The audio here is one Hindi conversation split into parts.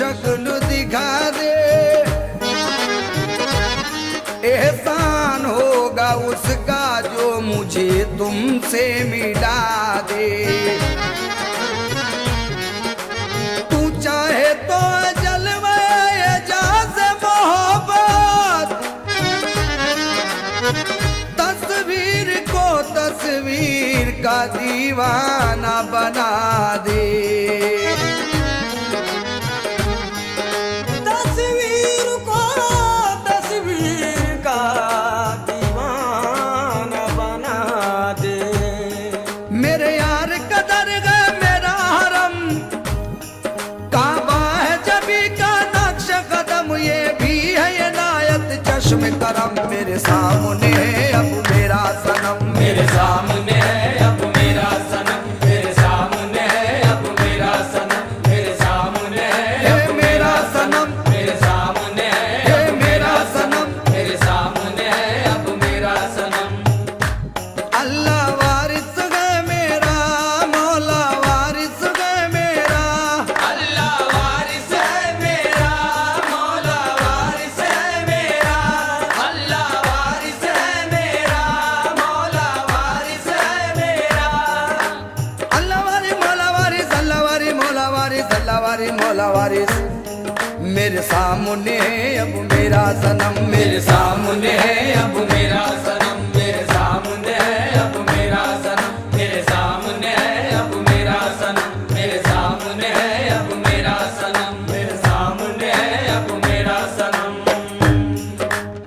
शक्ल दिखा दे, एहसान होगा उसका जो मुझे तुमसे मिला दे। तू चाहे तो जलवाए जैसे मोहब्बत, तस्वीर को तस्वीर का दीवाना बना दे। चश्मे करम मेरे सामने है अब मेरा सनम, मेरे सामने है अब मेरा सनम, मेरे सामने है अब मेरा सनम, मेरे सामने है मेरा सनम, मेरे सामने है मेरा सनम, मेरे सामने है अब मेरा सनम। अल्लाह वारिस है मेरा, मौला वारिस है मेरा, अल्लाह वारिस है मेरा, मौला वारिस है मेरा, अल्लाह वारिस है मेरा, मौला वारिस है मेरा। अल्लाह वारी मौला वारिस, अल्लाह वारी मौला वारिस, अल्लाह वारी मौला वारिस। मेरे सामने है अब मेरा सनम, मेरे सामने है अब मेरा सनम, मेरे सामने है अब मेरा सनम, मेरे सामने है अब मेरा सनम, मेरे सामने है अब मेरा सनम, मेरे सामने है अब मेरा सनम।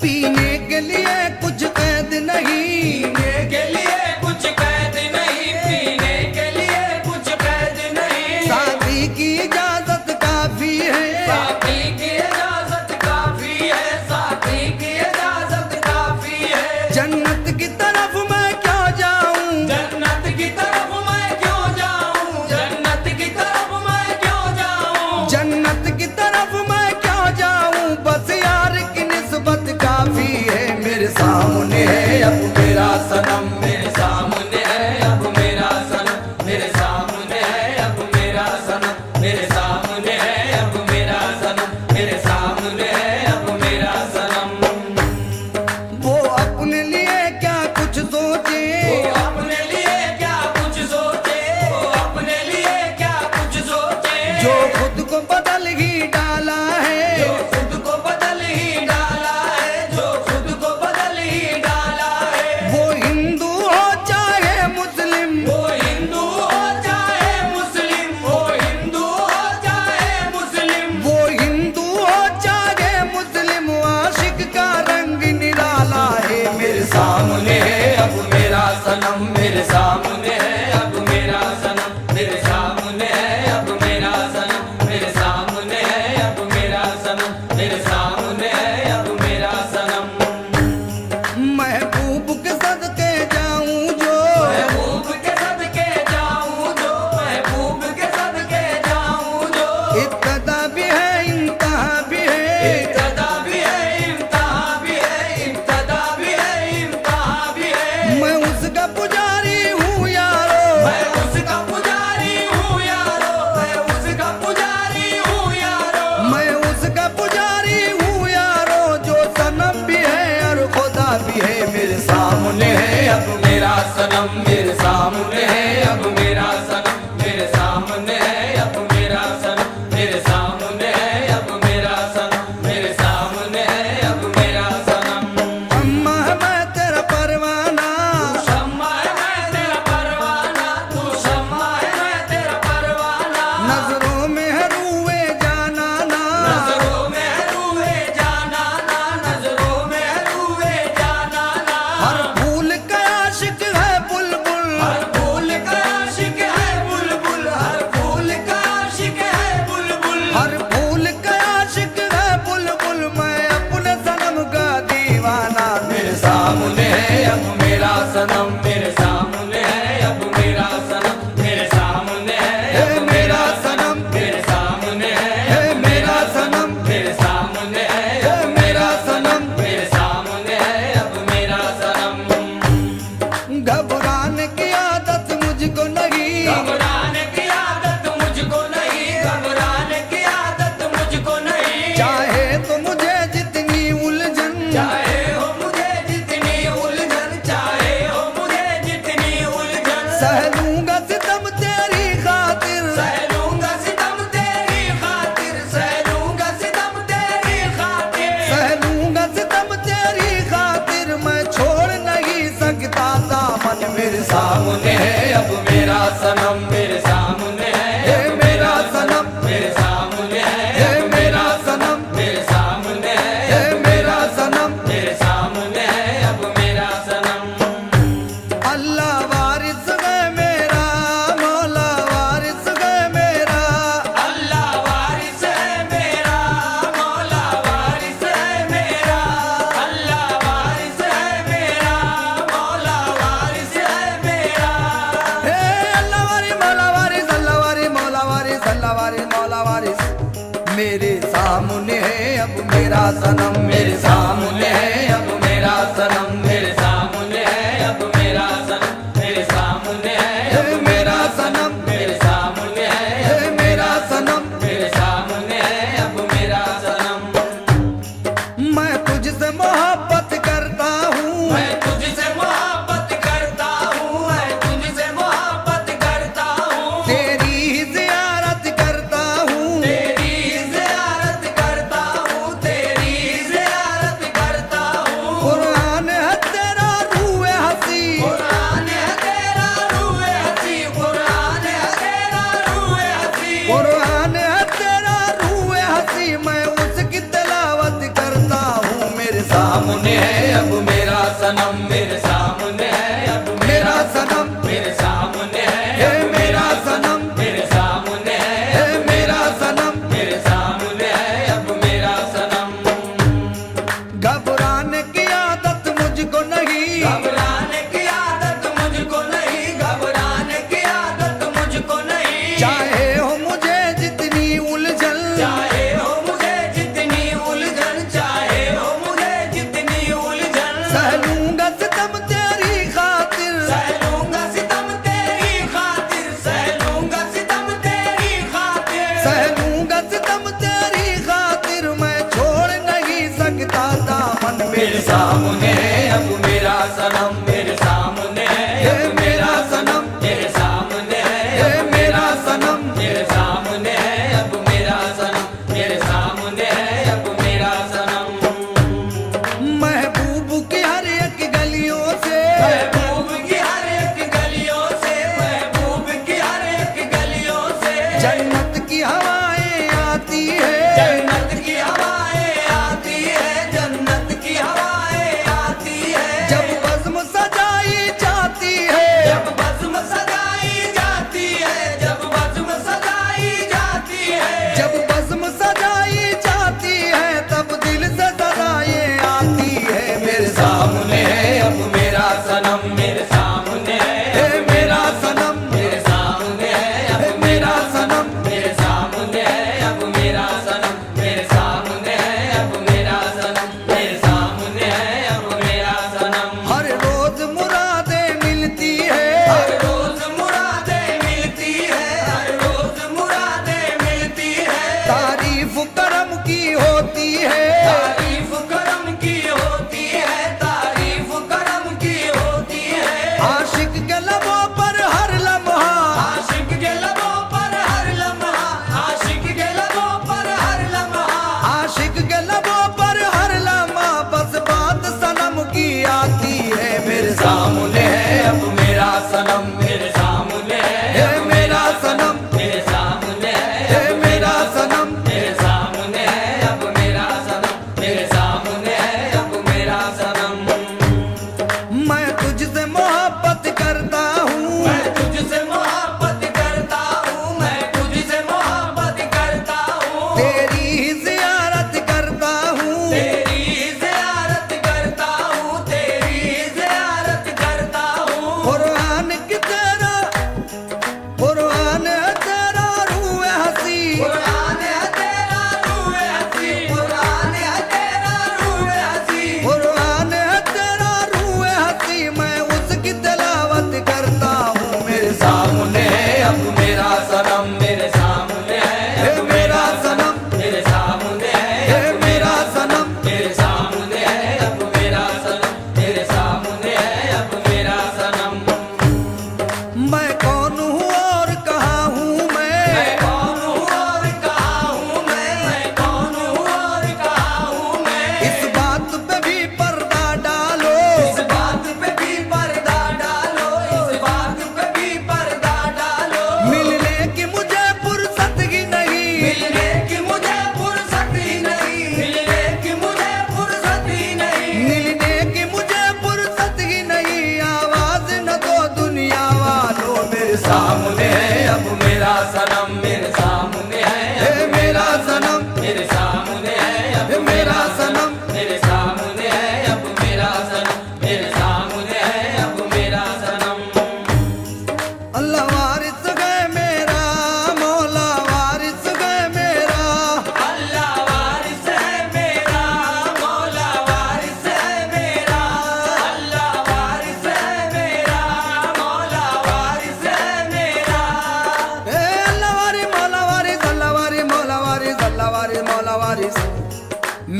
पीने के लिए कुछ कैद नहीं, पीने के लिए कुछ कैद नहीं, पीने के लिए कुछ कैद नहीं, शादी की इजाजत काफी है, साथी की इजाजत काफी है, साथी की इजाजत काफी है। जन्नत की तरफ मैं क्यों जाऊं, जन्नत की तरफ मैं क्यों जाऊं, जन्नत की तरफ मैं क्यों जाऊं, जन्नत की तरफ मैं क्यों जाऊं, बस यार की निस्बत काफी है। मेरे सामने है अब मेरा सनम, मेरे सामने है अब मेरा सनम, मेरे सामने है अब मेरा सनम, मेरे सामने है अब मेरा सनम, मेरे सामने है अब मेरा सनम। वो अपने लिए क्या कुछ सोचे, वो अपने लिए क्या कुछ सोचे, वो अपने लिए क्या कुछ सोचे, जो खुद को बदल ही डाला है, जो खुद को बदल ही डाला है, जो खुद को बदल ही डाला है। वो हिंदू हो चाहे मुस्लिम, वो हिंदू हो चाहे मुस्लिम, वो हिंदू हो चाहे मुस्लिम, वो हिंदू हो चाहे मुस्लिम, आशिक का रंग निराला है। मेरे सामने है अब मेरा सनम, मेरे सामने है अब मेरा सनम, मेरे सामने है अब मेरा सनम, मेरे सामने है अब मेरा सनम, मेरे सामने है अब मेरा सनम। महबूब के सदके जाऊं जो, महबूब के सदके जाऊं जो, महबूब के सदके जाऊं जो, इब्तदा भी है इंतहा भी है, इब्तदा भी है इम्तिहा भी है, इब्तदा भी है इम्तिहा भी है। मैं उसका पुजारी हूँ यारो, मैं उसका पुजारी हूँ यारो, मैं उसका पुजारी हूँ यारो, मैं उसका पुजारी हूँ यारो, जो सनम भी है और खुदा भी है। मेरे सामने है अब मेरा सनम, मेरे सामने है अब मेरा सनम, मेरे सामने है अब मेरा सनम, मेरे सामने है अब मेरा सनम, मेरे सामने है अब मेरा सनम। अम्मा मैं तेरा परवाना, तू शम्मा है मैं तेरा परवाना, तू शम्मा है मैं तेरा परवाना, नजरों में है रूए जाना ना, नजरों में रूहे जाना ना, नजरों में रूहे जाना ना। हर फूल का आशिक है बुलबुल, हर फूल का आशिक है बुलबुल, हर फूल का आशिक है बुलबुल, हर फूल का आशिक है बुलबुल, मैं अपने सनम का दीवाना। मेरे सामने है अब मेरा सनम, मेरे सामने है अब मेरा सनम, मेरे सामने है अब मेरा सनम, सनम मेरे सामने है अब मेरा सनम मेरे सामने है अब मेरा सनम मेरे सामने है अब मेरा सनम मेरे सामने है मेरा सनम मेरे सामने है अब मेरा सनम मैं तुझसे मोहब्बत करता हूँ मैं तुझसे मोहब्बत करता हूँ मैं तुझसे मोहब्बत करता हूँ तेरी ही ज़ियारत करता हूँ तेरी ज़ियारत करता हूँ तेरी ज़ियारत करता हूँ कुरान है तेरा रूए हंसी कुरान है तेरा रूए हंसी कुरान है तेरा रूए हंसी कुरान है तेरा रूए हंसी मैं उसकी तिलावत करता हूँ मेरे सामने है अब मेरा सनम मेरे सामने है अब मेरा सनम मेरे सामने है है मेरा सनम मेरे सामने है है मेरा सनम मेरे सामने है अब मेरा सनम घबराने की आदत मुझको नहीं घबराने की आदत मुझको नहीं घबराने की आदत मुझको नहीं चाहे हो मुझे जितनी उलझन चाहे हो मुझे जितनी उलझन चाहे हो मुझे जितनी उलझन सह लूंगा सितम तेरी खातिर सह लूंगा सितम तेरी खातिर सह लूंगा सितम तेरी खातिर सह लूंगा सितम तेरी खातिर मैं छोड़ नहीं सकता दामन मेरे सामने है अब मेरा सनम मेरे सामने है है अब मेरा सनम मेरे सामने है है मेरा सनम मेरे सामने है अब मेरा सनम मेरे सामने है अब मेरा सनम महबूब की हर एक गलियों से महबूब की हर एक गलियों से महबूब की हर एक गलियों से जन्नत की हवाएं आती है जन्नत की हवाएं आती है जन्नत की हवाएं आती है जब बज़्म सजाई जाती है जब बज़्म सजाई जाती है जब बज़्म सजाई जाती है जब बज़्म सजाई जाती है तब दिल से सदाएं आती है मेरे सामने है अब मेरा सनम मेरे सामने है है मेरा सनम मेरे सामने है अब है मेरा सनम मेरे सामने है अब मेरा सनम मेरे सामने है अब मेरा सनम मेरे सामने है अब मेरा सनम हर रोज मुरादें मिलती है हर रोज मुरादें मिलती है हर रोज मुरादें मिलती है तारीफ करम की होती है तारीफ करम की होती है तारीफ करम की होती है आशिक के लबों पर हर लम्हा आशिक के लबों पर हर लम्हा आशिक के लबों पर हर लम्हा आशिक के लबों पर हर लम्हा बस बात सनम की आती है मेरे सामने है अब मेरा सनम मेरे सामने है मेरा सनम मेरे सामने है मेरा सनम मेरे सामने है अब मेरा सनम मेरे सामने है अब मेरा सनम मैं तुझसे मोहब्बत करता हूँ मैं तुझसे मोहब्बत करता हूँ मैं तुझसे मोहब्बत करता हूँ तेरी ही ज़ियारत करता हूँ तेरी ज़ियारत करता हूँ तेरी ज़ियारत करता हूँ कुरान की तेरा कुरान है तेरा रूए हंसी कुरान है तेरा रूए हंसी कुरान है तेरा रूए हंसी कुरान है तेरा रूए हंसी मैं उसकी तिलावत करता हूँ मेरे सामने है अब मेरा सनम मेरे सामने है है मेरा सनम मेरे सामने है है मेरा सनम मेरे सामने है अब मेरा सनम मेरे सामने है अब मेरा सनम मैं कौन हूँ और कहाँ हूँ मैं कौन हूँ और कहाँ हूँ मैं कौन हूँ और कहाँ हूँ मैं इस बात पे भी पर्दा डालो इस बात पे भी पर्दा डालो इस बात पे भी पर्दा डालो मिलने की मुझे फुर्सत ही नहीं मिलने की मुझे फुर्सत ही नहीं मिलने की मुझे फुर्सत ही नहीं मिलने की मुझे फुर्सत ही नहीं आवाज न दो दुनिया वालों मेरे सामने है अब मेरा सनम मेरे सामने है है मेरा सनम मेरे सामने है अब है मेरा सनम मेरे सामने है अब मेरा सनम मेरे सामने है अब मेरा सनम अल्लाह वारिस गए मेरा मौला वारिस गए मेरा अल्लाह वारिस है मेरा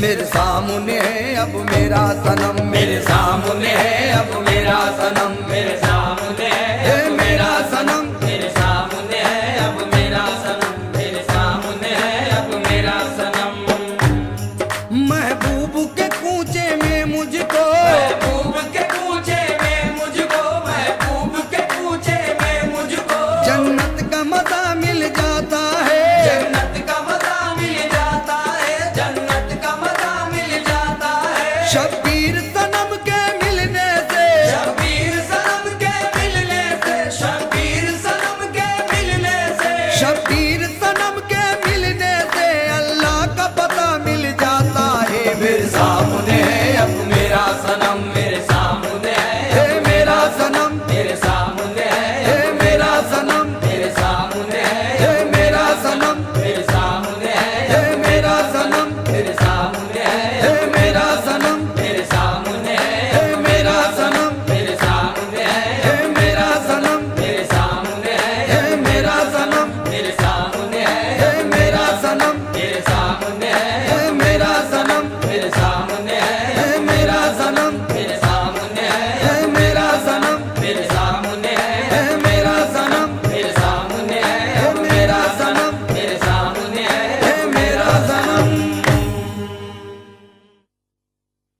मेरे सामने है अब मेरा सनम, मेरे सामने है अब मेरा सनम, मेरे सामने है अब मेरा सनम, मेरे सामने है अब मेरा सनम, मेरे सामने है अब मेरा सनम। महबूब के कूचे में मुझको, महबूब के कूचे में मुझको, महबूब के कूचे में मुझको जन्नत का मजा मिल जाता है, जन्नत